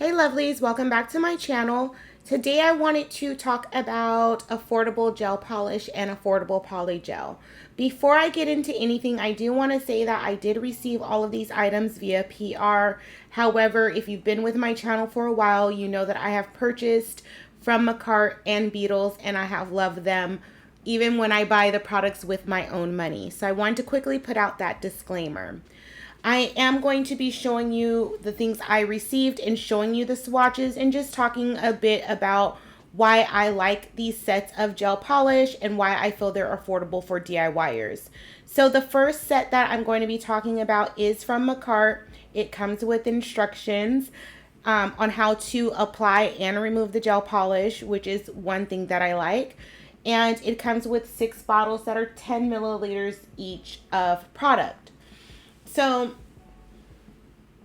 Hey lovelies, welcome back to my channel. Today I wanted to talk about affordable gel polish and affordable polygel. Before I get into anything, I do want to say that I did receive all of these items via PR. However, if you've been with my channel for a while, you know that I have purchased from Makartt and Beetles and I have loved them even when I buy the products with my own money. So I wanted to quickly put out that disclaimer. I am going to be showing you the things I received and showing you the swatches and just talking a bit about why I like these sets of gel polish and why I feel they're affordable for DIYers. So the first set that I'm going to be talking about is from Makartt. It comes with instructions on how to apply and remove the gel polish, which is one thing that I like. And it comes with 6 bottles that are 10 milliliters each of product. So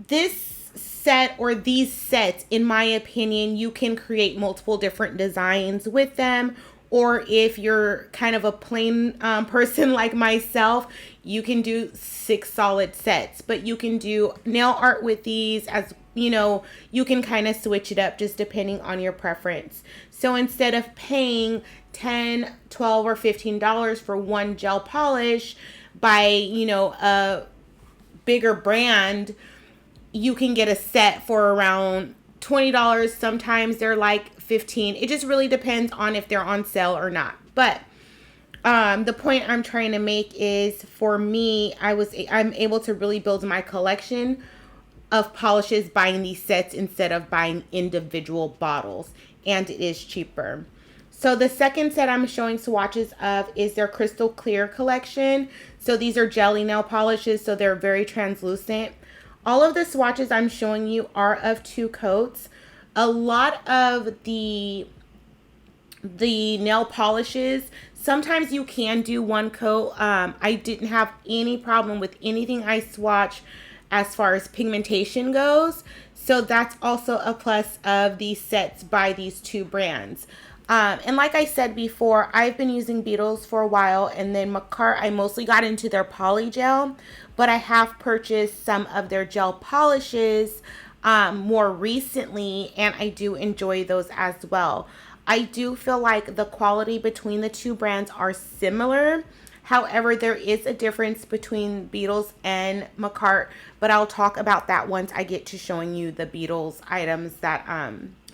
this set, or these sets, in my opinion, you can create multiple different designs with them. Or if you're kind of a plain person like myself, you can do 6 solid sets. But you can do nail art with these, as you know, you can kind of switch it up just depending on your preference. So instead of paying $10, $12, or $15 for one gel polish by, a bigger brand, you can get a set for around $20. Sometimes they're like $15. It just really depends on if they're on sale or not. But the point I'm trying to make is, for me, I'm able to really build my collection of polishes buying these sets instead of buying individual bottles, and it is cheaper. So the second set I'm showing swatches of is their Crystal Clear collection. So these are jelly nail polishes, so they're very translucent. All of the swatches I'm showing you are of 2 coats. A lot of the nail polishes, sometimes you can do 1 coat. I didn't have any problem with anything I swatched as far as pigmentation goes. So that's also a plus of these sets by these 2 brands. And like I said before, I've been using Beetles for a while, and then Mccart, I mostly got into their polygel, but I have purchased some of their gel polishes more recently, and I do enjoy those as well. I do feel like the quality between the 2 brands are similar. However, there is a difference between Beetles and Mccart, but I'll talk about that once I get to showing you the Beetles items that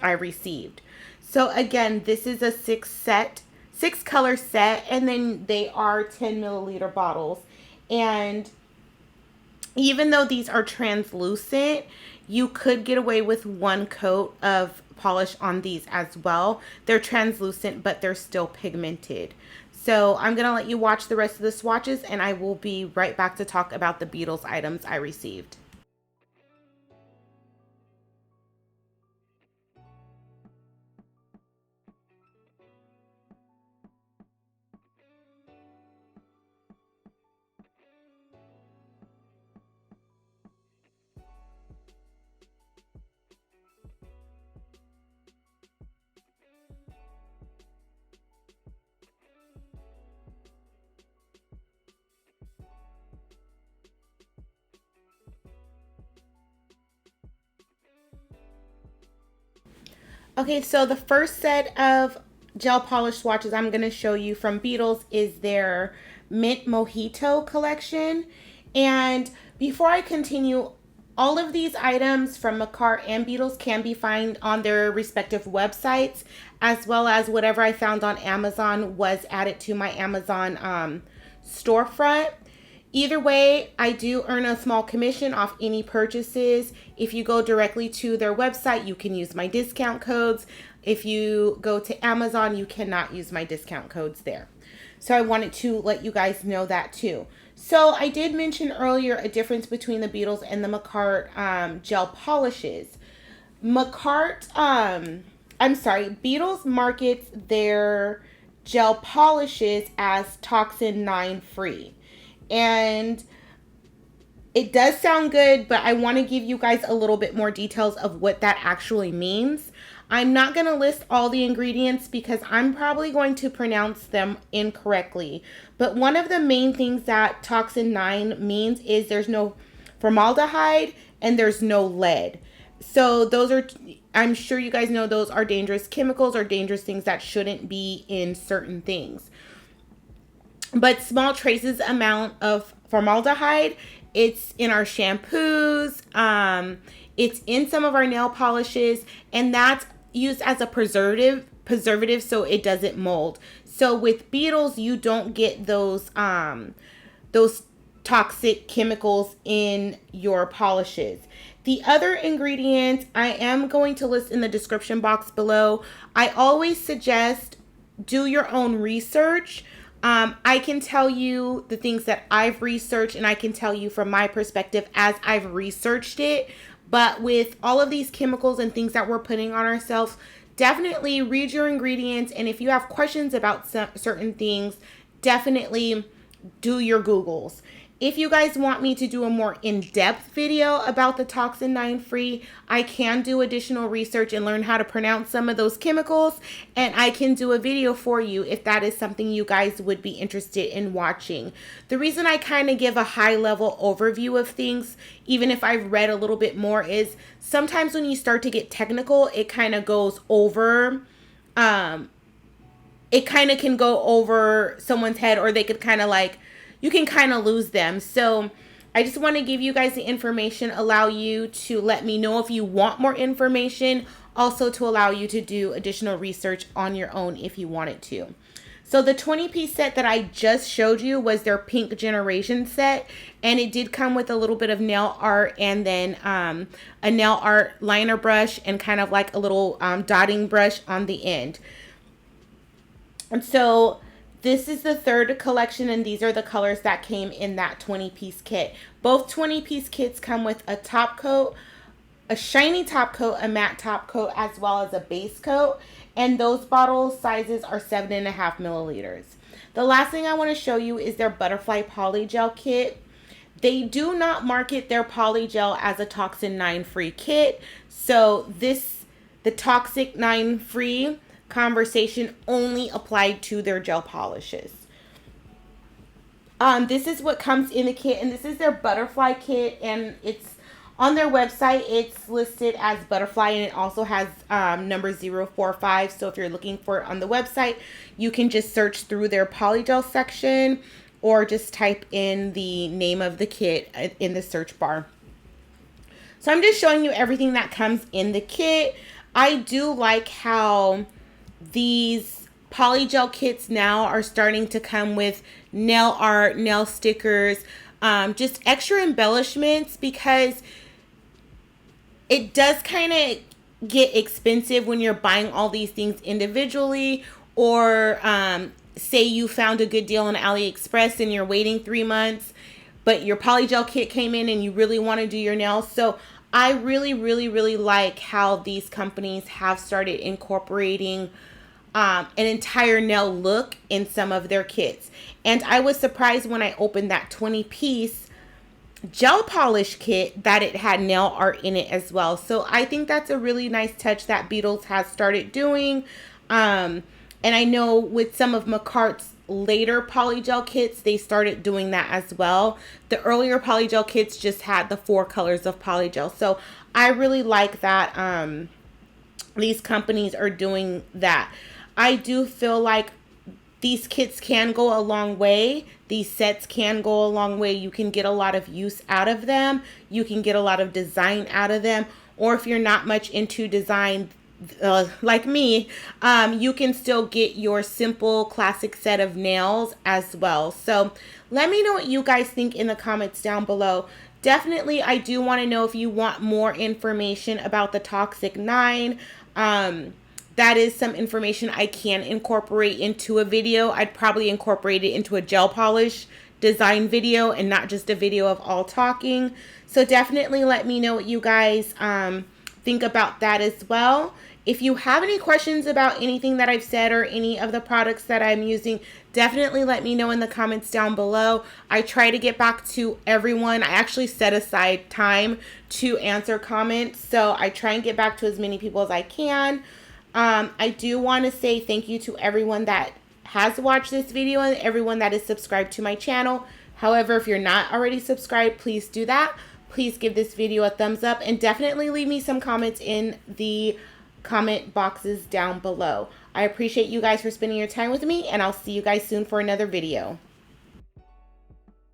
I received. So again, this is a 6 color set, and then they are 10 milliliter bottles. And even though these are translucent, you could get away with 1 coat of polish on these as well. They're translucent, but they're still pigmented. So I'm going to let you watch the rest of the swatches, and I will be right back to talk about the Beetles items I received. Okay, so the first set of gel polish swatches I'm going to show you from Beetles is their Mint Mojito collection. And before I continue, all of these items from Makartt and Beetles can be found on their respective websites, as well as whatever I found on Amazon was added to my Amazon storefront. Either way, I do earn a small commission off any purchases. If you go directly to their website, you can use my discount codes. If you go to Amazon, you cannot use my discount codes there. So I wanted to let you guys know that too. So I did mention earlier a difference between the Beetles and the Makartt gel polishes. Beetles markets their gel polishes as Toxin 9 free. And it does sound good, but I want to give you guys a little bit more details of what that actually means. I'm not going to list all the ingredients because I'm probably going to pronounce them incorrectly. But one of the main things that Toxin 9 means is there's no formaldehyde and there's no lead. So those are, I'm sure you guys know, those are dangerous chemicals or dangerous things that shouldn't be in certain things. But small traces amount of formaldehyde, it's in our shampoos, it's in some of our nail polishes, and that's used as a preservative so it doesn't mold. So with Beetles, you don't get those toxic chemicals in your polishes. The other ingredients I am going to list in the description box below. I always suggest do your own research. I can tell you the things that I've researched, and I can tell you from my perspective as I've researched it. But with all of these chemicals and things that we're putting on ourselves, definitely read your ingredients. And if you have questions about certain things, definitely do your Googles. If you guys want me to do a more in-depth video about the Toxin 9 free, I can do additional research and learn how to pronounce some of those chemicals, and I can do a video for you if that is something you guys would be interested in watching. The reason I kind of give a high-level overview of things, even if I've read a little bit more, is sometimes when you start to get technical, it kind of goes over, it kind of can go over someone's head, or they could kind of like, you can kind of lose them. So I just want to give you guys the information, allow you to let me know if you want more information, also to allow you to do additional research on your own if you wanted to. So the 20-piece set that I just showed you was their pink generation set, and it did come with a little bit of nail art and then a nail art liner brush and kind of like a little dotting brush on the end. And so this is the third collection, and these are the colors that came in that 20-piece kit. Both 20-piece kits come with a top coat, a shiny top coat, a matte top coat, as well as a base coat. And those bottle sizes are 7.5 milliliters. The last thing I want to show you is their Butterfly Polygel kit. They do not market their Polygel as a Toxin 9 free kit. So the Toxic 9 free conversation only applied to their gel polishes. This is what comes in the kit, and this is their butterfly kit, and it's on their website. It's listed as butterfly, and it also has number 045. So if you're looking for it on the website, you can just search through their polygel section or just type in the name of the kit in the search bar. So I'm just showing you everything that comes in the kit. I do like how these polygel kits now are starting to come with nail art, nail stickers, just extra embellishments, because it does kind of get expensive when you're buying all these things individually, or say you found a good deal on AliExpress and you're waiting 3 months, but your polygel kit came in and you really want to do your nails. So I really, really, really like how these companies have started incorporating an entire nail look in some of their kits. And I was surprised when I opened that 20-piece gel polish kit that it had nail art in it as well. So I think that's a really nice touch that Beetles has started doing. And I know with some of Mackart's later polygel kits, they started doing that as well. The earlier polygel kits just had the 4 colors of polygel. So I really like that these companies are doing that. I do feel like these kits can go a long way. These sets can go a long way. You can get a lot of use out of them. You can get a lot of design out of them. Or if you're not much into design, like me, you can still get your simple classic set of nails as well. So let me know what you guys think in the comments down below. Definitely, I do want to know if you want more information about the Toxic 9. That is some information I can incorporate into a video. I'd probably incorporate it into a gel polish design video and not just a video of all talking. So definitely let me know what you guys think about that as well. If you have any questions about anything that I've said or any of the products that I'm using, definitely let me know in the comments down below. I try to get back to everyone. I actually set aside time to answer comments, so I try and get back to as many people as I can. I do want to say thank you to everyone that has watched this video and everyone that is subscribed to my channel. However, if you're not already subscribed, please do that. please give this video a thumbs up and definitely leave me some comments in the comment boxes down below. I appreciate you guys for spending your time with me, and I'll see you guys soon for another video.